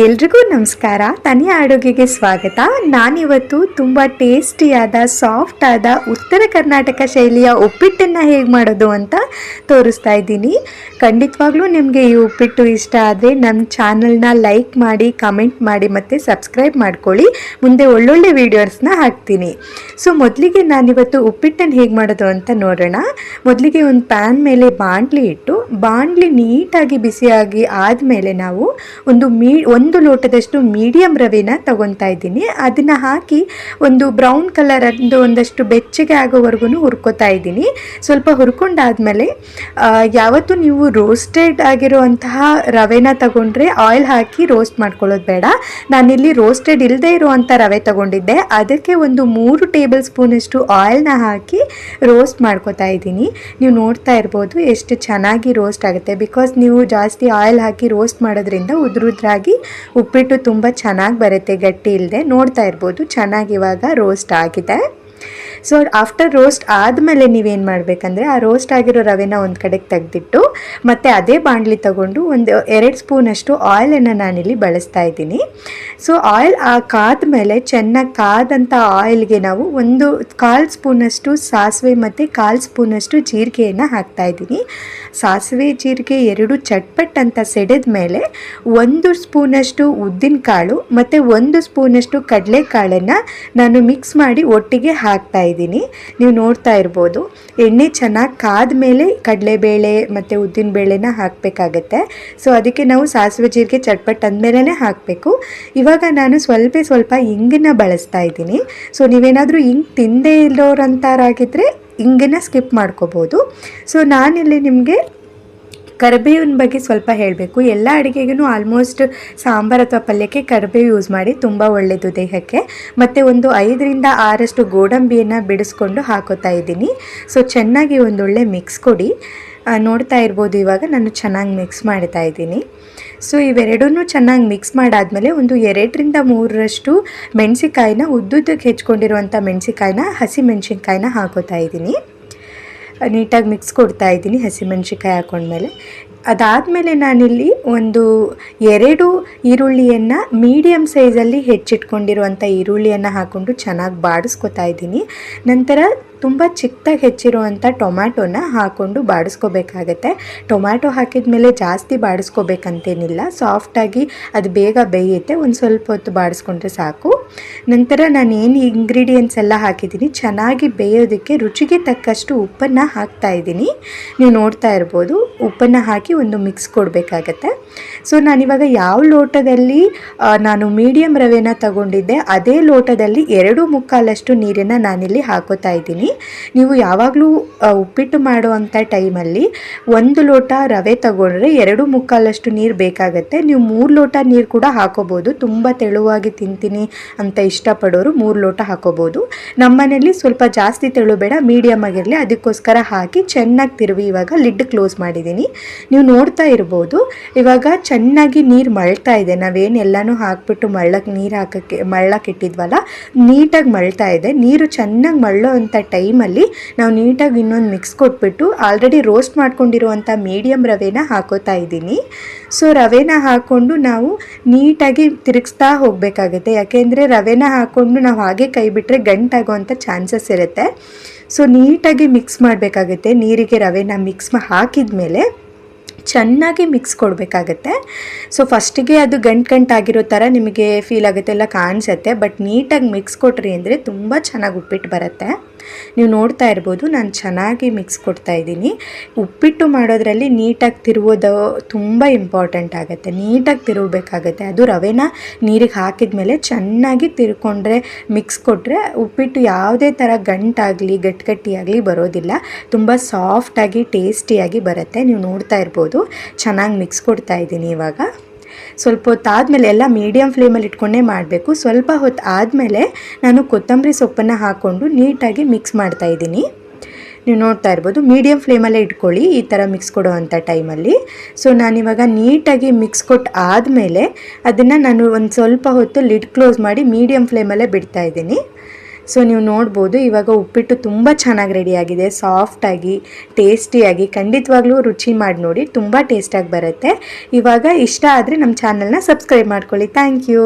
ಎಲ್ರಿಗೂ ನಮಸ್ಕಾರ. ತನಿಯ ಅಡುಗೆಗೆ ಸ್ವಾಗತ. ನಾನಿವತ್ತು ತುಂಬ ಟೇಸ್ಟಿಯಾದ ಸಾಫ್ಟ್ ಆದ ಉತ್ತರ ಕರ್ನಾಟಕ ಶೈಲಿಯ ಉಪ್ಪಿಟ್ಟನ್ನು ಹೇಗೆ ಮಾಡೋದು ಅಂತ ತೋರಿಸ್ತಾ ಇದ್ದೀನಿ. ಖಂಡಿತವಾಗ್ಲೂ ನಿಮಗೆ ಈ ಉಪ್ಪಿಟ್ಟು ಇಷ್ಟ ಆದರೆ ನಮ್ಮ ಚಾನಲ್ನ ಲೈಕ್ ಮಾಡಿ, ಕಮೆಂಟ್ ಮಾಡಿ ಮತ್ತು ಸಬ್ಸ್ಕ್ರೈಬ್ ಮಾಡ್ಕೊಳ್ಳಿ. ಮುಂದೆ ಒಳ್ಳೊಳ್ಳೆ ವೀಡಿಯೋಸ್ನ ಹಾಕ್ತೀನಿ. ಸೊ ಮೊದಲಿಗೆ ನಾನಿವತ್ತು ಉಪ್ಪಿಟ್ಟನ್ನು ಹೇಗೆ ಮಾಡೋದು ಅಂತ ನೋಡೋಣ. ಮೊದಲಿಗೆ ಒಂದು ಪ್ಯಾನ್ ಮೇಲೆ ಬಾಣಲಿ ಇಟ್ಟು, ಬಾಣಲಿ ನೀಟಾಗಿ ಬಿಸಿಯಾಗಿ ಆದಮೇಲೆ ನಾವು ಒಂದು ಲೋಟದಷ್ಟು ಮೀಡಿಯಮ್ ರವೆನ ತಗೊತಾ ಇದ್ದೀನಿ. ಅದನ್ನು ಹಾಕಿ ಒಂದು ಬ್ರೌನ್ ಕಲರ್ ಒಂದಷ್ಟು ಬೆಚ್ಚಗೆ ಆಗೋವರೆಗೂ ಹುರ್ಕೋತಾ ಇದ್ದೀನಿ. ಸ್ವಲ್ಪ ಹುರ್ಕೊಂಡಾದ್ಮೇಲೆ ಯಾವತ್ತೂ ನೀವು ರೋಸ್ಟೆಡ್ ಆಗಿರುವಂತಹ ರವೆನ ತಗೊಂಡ್ರೆ ಆಯಿಲ್ ಹಾಕಿ ರೋಸ್ಟ್ ಮಾಡ್ಕೊಳ್ಳೋದು ಬೇಡ. ನಾನಿಲ್ಲಿ ರೋಸ್ಟೆಡ್ ಇಲ್ಲದೆ ಇರುವಂಥ ರವೆ ತಗೊಂಡಿದ್ದೆ. ಅದಕ್ಕೆ ಒಂದು 3 ಟೇಬಲ್ ಸ್ಪೂನಷ್ಟು ಆಯಿಲ್ನ ಹಾಕಿ ರೋಸ್ಟ್ ಮಾಡ್ಕೋತಾ ಇದ್ದೀನಿ. ನೀವು ನೋಡ್ತಾ ಇರ್ಬೋದು ಎಷ್ಟು ಚೆನ್ನಾಗಿ ರೋಸ್ಟ್ ಆಗುತ್ತೆ. ಬಿಕಾಸ್ ನೀವು ಜಾಸ್ತಿ ಆಯಿಲ್ ಹಾಕಿ ರೋಸ್ಟ್ ಮಾಡೋದ್ರಿಂದ ಉದ್ರಾಗಿ ಉಪ್ಪಿಟ್ಟು ತುಂಬ ಚೆನ್ನಾಗಿ ಬರುತ್ತೆ, ಗಟ್ಟಿ ಇಲ್ಲದೆ. ನೋಡ್ತಾ ಇರ್ಬೋದು ಚೆನ್ನಾಗಿ ಇವಾಗ ರೋಸ್ಟ್ ಆಗಿದೆ. ಸೊ ಆಫ್ಟರ್ ರೋಸ್ಟ್ ಆದಮೇಲೆ ನೀವೇನು ಮಾಡಬೇಕಂದ್ರೆ ಆ ರೋಸ್ಟ್ ಆಗಿರೋ ರವೆನ ಒಂದು ಕಡೆಗೆ ತೆಗೆದಿಟ್ಟು ಮತ್ತು ಅದೇ ಬಾಣಲಿ ತಗೊಂಡು ಒಂದು 2 ಸ್ಪೂನಷ್ಟು ಆಯಿಲನ್ನು ನಾನಿಲ್ಲಿ ಬಳಸ್ತಾ ಇದ್ದೀನಿ. ಸೊ ಆಯಿಲ್ ಕಾದ್ಮೇಲೆ ಚೆನ್ನಾಗಿ ಕಾದಂಥ ಆಯಿಲ್ಗೆ ನಾವು 1/4 ಸ್ಪೂನಷ್ಟು ಸಾಸಿವೆ ಮತ್ತು 1/4 ಸ್ಪೂನಷ್ಟು ಜೀರಿಗೆಯನ್ನು ಹಾಕ್ತಾಯಿದ್ದೀನಿ. ಸಾಸಿವೆ ಜೀರಿಗೆ 2 ಚಟ್ಪಟ್ ಅಂತ ಸಿಡಿದ ಮೇಲೆ 1 ಸ್ಪೂನಷ್ಟು ಉದ್ದಿನ ಕಾಳು ಮತ್ತು 1 ಸ್ಪೂನಷ್ಟು ಕಡಲೆಕಾಳನ್ನು ನಾನು ಮಿಕ್ಸ್ ಮಾಡಿ ಒಟ್ಟಿಗೆ ಹಾಕ್ತಾ ಇದ್ದೀನಿ. ನೀವು ನೋಡ್ತಾ ಇರ್ಬೋದು ಎಣ್ಣೆ ಚೆನ್ನಾಗಿ ಕಾದ ಮೇಲೆ ಕಡಲೆಬೇಳೆ ಮತ್ತು ಉದ್ದಿನ ಬೇಳೆನ ಹಾಕಬೇಕಾಗತ್ತೆ. ಸೊ ಅದಕ್ಕೆ ನಾವು ಸಾಸಿವೆ ಜೀರಿಗೆ ಚಟ್ಪಟ್ ಅಂದಮೇಲೆ ಹಾಕಬೇಕು. ಇವಾಗ ನಾನು ಸ್ವಲ್ಪ ಇಂಗನ್ನು ಬಳಸ್ತಾ ಇದ್ದೀನಿ. ಸೊ ನೀವೇನಾದರೂ ಇಂಗು ತಿಂದೇ ಇರೋರಂಥರಾಗಿದ್ದರೆ ಇಂಗನ್ನು ಸ್ಕಿಪ್ ಮಾಡ್ಕೋಬೋದು. ಸೊ ನಾನಿಲ್ಲಿ ನಿಮಗೆ ಕರಿಬೇವಿನ ಬಗ್ಗೆ ಸ್ವಲ್ಪ ಹೇಳಬೇಕು. ಎಲ್ಲ ಅಡುಗೆಗೂ ಆಲ್ಮೋಸ್ಟ್ ಸಾಂಬಾರು ಅಥವಾ ಪಲ್ಯಕ್ಕೆ ಕರಿಬೇವು ಯೂಸ್ ಮಾಡಿ, ತುಂಬ ಒಳ್ಳೆಯದು ದೇಹಕ್ಕೆ. ಮತ್ತು ಒಂದು 5ರಿಂದ 6 ಗೋಡಂಬಿಯನ್ನು ಬಿಡಿಸ್ಕೊಂಡು ಹಾಕೋತಾ ಇದ್ದೀನಿ. ಸೊ ಚೆನ್ನಾಗಿ ಒಂದೊಳ್ಳೆ ಮಿಕ್ಸ್ ಕೊಡಿ. ನೋಡ್ತಾ ಇರ್ಬೋದು ಇವಾಗ ನಾನು ಚೆನ್ನಾಗಿ ಮಿಕ್ಸ್ ಮಾಡ್ತಾ ಇದ್ದೀನಿ. ಸೊ ಇವೆರಡೂ ಚೆನ್ನಾಗಿ ಮಿಕ್ಸ್ ಮಾಡಾದಮೇಲೆ ಒಂದು 2ರಿಂದ 3 ಮೆಣಸಿಕಾಯಿನ ಉದ್ದುದ್ದಕ್ಕೆ ಹೆಚ್ಕೊಂಡಿರುವಂಥ ಮೆಣಸಿಕಾಯಿನ, ಹಸಿ ಮೆಣಸಿನ್ಕಾಯಿನ ಹಾಕೋತಾ ಇದ್ದೀನಿ. ನೀಟಾಗಿ ಮಿಕ್ಸ್ ಕೊಡ್ತಾ ಇದ್ದೀನಿ ಹಸಿಮೆಣ್ಸಿಕಾಯಿ ಹಾಕೊಂಡ್ಮೇಲೆ. ಅದಾದಮೇಲೆ ನಾನಿಲ್ಲಿ ಒಂದು 2 ಈರುಳ್ಳಿಯನ್ನು ಮೀಡಿಯಮ್ ಸೈಜಲ್ಲಿ ಹೆಚ್ಚಿಟ್ಕೊಂಡಿರುವಂಥ ಈರುಳ್ಳಿಯನ್ನು ಹಾಕ್ಕೊಂಡು ಚೆನ್ನಾಗಿ ಬಾಡಿಸ್ಕೊತಾ ಇದ್ದೀನಿ. ನಂತರ ತುಂಬ ಚಿಕ್ಕದಾಗಿ ಹೆಚ್ಚಿರುವಂಥ ಟೊಮ್ಯಾಟೋನ ಹಾಕ್ಕೊಂಡು ಬಾಡಿಸ್ಕೋಬೇಕಾಗತ್ತೆ. ಟೊಮ್ಯಾಟೊ ಹಾಕಿದ ಮೇಲೆ ಜಾಸ್ತಿ ಬಾಡಿಸ್ಕೋಬೇಕಂತೇನಿಲ್ಲ, ಸಾಫ್ಟಾಗಿ ಅದು ಬೇಗ ಬೇಯುತ್ತೆ. ಒಂದು ಸ್ವಲ್ಪ ಹೊತ್ತು ಬಾಡಿಸ್ಕೊಂಡ್ರೆ ಸಾಕು. ನಂತರ ನಾನು ಏನು ಇಂಗ್ರೀಡಿಯೆಂಟ್ಸ್ ಎಲ್ಲ ಹಾಕಿದ್ದೀನಿ ಚೆನ್ನಾಗಿ ಬೇಯೋದಕ್ಕೆ ರುಚಿಗೆ ತಕ್ಕಷ್ಟು ಉಪ್ಪನ್ನು ಹಾಕ್ತಾಯಿದ್ದೀನಿ. ನೀವು ನೋಡ್ತಾ ಇರ್ಬೋದು ಉಪ್ಪನ್ನು ಹಾಕಿ ಒಂದು ಮಿಕ್ಸ್ ಕೊಡಬೇಕಾಗತ್ತೆ. ಸೊ ನಾನಿವಾಗ ಯಾವ ಲೋಟದಲ್ಲಿ ನಾನು ಮೀಡಿಯಮ್ ರವೆನ ತಗೊಂಡಿದ್ದೆ ಅದೇ ಲೋಟದಲ್ಲಿ 2/4 ನೀರನ್ನು ನಾನಿಲ್ಲಿ ಹಾಕೋತಾ ಇದ್ದೀನಿ. ನೀವು ಯಾವಾಗಲೂ ಉಪ್ಪಿಟ್ಟು ಮಾಡುವಂಥ ಟೈಮಲ್ಲಿ 1 ಲೋಟ ರವೆ ತಗೊಂಡ್ರೆ 2/4 ನೀರು ಬೇಕಾಗತ್ತೆ. ನೀವು 3 ಲೋಟ ನೀರು ಕೂಡ ಹಾಕೋಬೋದು. ತುಂಬ ತೆಳುವಾಗಿ ತಿಂತೀನಿ ಅಂತ ಇಷ್ಟಪಡೋರು 3 ಲೋಟ ಹಾಕೋಬೋದು. ನಮ್ಮನೇಲಿ ಸ್ವಲ್ಪ ಜಾಸ್ತಿ ತೆಳು ಬೇಡ, ಮೀಡಿಯಮ್ ಆಗಿರಲಿ, ಅದಕ್ಕೋಸ್ಕರ ಹಾಕಿ ಚೆನ್ನಾಗಿ ತಿರುವಿ ಇವಾಗ ಲಿಡ್ ಕ್ಲೋಸ್ ಮಾಡಿದ್ದೀನಿ. ನೀವು ನೋಡ್ತಾ ಇರ್ಬೋದು ಇವಾಗ ಚೆನ್ನಾಗಿ ನೀರು ಮಳ್ತಾ ಇದೆ. ನಾವೇನು ಎಲ್ಲನೂ ಹಾಕ್ಬಿಟ್ಟು ಮಳ್ಳಕ್ಕೆ ಇಟ್ಟಿದ್ವಲ್ಲ, ನೀಟಾಗಿ ಮಳ್ತಾ ಇದೆ. ನೀರು ಚೆನ್ನಾಗಿ ಮಳ್ಳೋ ಅಂಥ ಟೈಮಲ್ಲಿ ನಾವು ನೀಟಾಗಿ ಇನ್ನೊಂದು ಮಿಕ್ಸ್ ಕೊಟ್ಬಿಟ್ಟು ಆಲ್ರೆಡಿ ರೋಸ್ಟ್ ಮಾಡ್ಕೊಂಡಿರುವಂಥ ಮೀಡಿಯಮ್ ರವೆನ ಹಾಕೋತಾ ಇದ್ದೀನಿ. ಸೊ ರವೆನ ಹಾಕ್ಕೊಂಡು ನಾವು ನೀಟಾಗಿ ತಿರುಗಿಸ್ತಾ ಹೋಗಬೇಕಾಗುತ್ತೆ. ಯಾಕೆಂದರೆ ರವೆನ ಹಾಕ್ಕೊಂಡು ನಾವು ಹಾಗೆ ಕೈ ಬಿಟ್ಟರೆ ಗಂಟಾಗೋವಂಥ ಚಾನ್ಸಸ್ ಇರುತ್ತೆ. ಸೊ ನೀಟಾಗಿ ಮಿಕ್ಸ್ ಮಾಡಬೇಕಾಗುತ್ತೆ. ನೀರಿಗೆ ರವೆನ ಮಿಕ್ಸ್ ಹಾಕಿದ ಮೇಲೆ ಚೆನ್ನಾಗಿ ಮಿಕ್ಸ್ ಕೊಡಬೇಕಾಗತ್ತೆ. ಸೊ ಫಸ್ಟಿಗೆ ಅದು ಗಂಟಾಗಿರೋ ಥರ ನಿಮಗೆ ಫೀಲ್ ಆಗುತ್ತೆ, ಎಲ್ಲ ಕಾಣಿಸುತ್ತೆ. ಬಟ್ ನೀಟಾಗಿ ಮಿಕ್ಸ್ ಕೊಟ್ರಿ ಅಂದರೆ ತುಂಬ ಚೆನ್ನಾಗಿ ಉಪ್ಪಿಟ್ಟು ಬರುತ್ತೆ. ನೀವು ನೋಡ್ತಾ ಇರ್ಬೋದು ನಾನು ಚೆನ್ನಾಗಿ ಮಿಕ್ಸ್ ಕೊಡ್ತಾ ಇದ್ದೀನಿ. ಉಪ್ಪಿಟ್ಟು ಮಾಡೋದ್ರಲ್ಲಿ ನೀಟಾಗಿ ತಿರುವುದು ತುಂಬ ಇಂಪಾರ್ಟೆಂಟ್ ಆಗುತ್ತೆ. ನೀಟಾಗಿ ತಿರುಗಬೇಕಾಗತ್ತೆ. ಅದು ರವೆನ ನೀರಿಗೆ ಹಾಕಿದ ಮೇಲೆ ಚೆನ್ನಾಗಿ ತಿರ್ಕೊಂಡ್ರೆ, ಮಿಕ್ಸ್ ಕೊಟ್ಟರೆ ಉಪ್ಪಿಟ್ಟು ಯಾವುದೇ ಥರ ಗಂಟಾಗಲಿ ಗಟ್ಟಿಯಾಗಲಿ ಬರೋದಿಲ್ಲ. ತುಂಬ ಸಾಫ್ಟಾಗಿ ಟೇಸ್ಟಿಯಾಗಿ ಬರುತ್ತೆ. ನೀವು ನೋಡ್ತಾ ಇರ್ಬೋದು ಚೆನ್ನಾಗಿ ಮಿಕ್ಸ್ ಕೊಡ್ತಾ ಇದ್ದೀನಿ. ಇವಾಗ ಸ್ವಲ್ಪ ಹೊತ್ತು ಆದಮೇಲೆ ಎಲ್ಲ ಮೀಡಿಯಮ್ ಫ್ಲೇಮಲ್ಲಿ ಇಟ್ಕೊಂಡೇ ಮಾಡಬೇಕು. ಸ್ವಲ್ಪ ಹೊತ್ತು ಆದಮೇಲೆ ನಾನು ಕೊತ್ತಂಬರಿ ಸೊಪ್ಪನ್ನು ಹಾಕ್ಕೊಂಡು ನೀಟಾಗಿ ಮಿಕ್ಸ್ ಮಾಡ್ತಾಯಿದ್ದೀನಿ. ನೀವು ನೋಡ್ತಾ ಇರ್ಬೋದು ಮೀಡಿಯಮ್ ಫ್ಲೇಮಲ್ಲೇ ಇಟ್ಕೊಳ್ಳಿ ಈ ಥರ ಮಿಕ್ಸ್ ಕೊಡೋ ಅಂಥ ಟೈಮಲ್ಲಿ. ಸೊ ನಾನಿವಾಗ ನೀಟಾಗಿ ಮಿಕ್ಸ್ ಕೊಟ್ಟು ಆದಮೇಲೆ ಅದನ್ನು ನಾನು ಒಂದು ಸ್ವಲ್ಪ ಹೊತ್ತು ಲಿಡ್ ಕ್ಲೋಸ್ ಮಾಡಿ ಮೀಡಿಯಮ್ ಫ್ಲೇಮಲ್ಲೇ ಬಿಡ್ತಾಯಿದ್ದೀನಿ. ಸೊ ನೀವು ನೋಡ್ಬೋದು ಇವಾಗ ಉಪ್ಪಿಟ್ಟು ತುಂಬ ಚೆನ್ನಾಗಿ ರೆಡಿಯಾಗಿದೆ, ಸಾಫ್ಟಾಗಿ ಟೇಸ್ಟಿಯಾಗಿ. ಖಂಡಿತವಾಗ್ಲೂ ರುಚಿ ಮಾಡಿ ನೋಡಿ, ತುಂಬ ಟೇಸ್ಟಾಗಿ ಬರುತ್ತೆ. ಇವಾಗ ಇಷ್ಟ ಆದರೆ ನಮ್ಮ ಚಾನಲ್ನ ಸಬ್ಸ್ಕ್ರೈಬ್ ಮಾಡ್ಕೊಳ್ಳಿ. Thank you.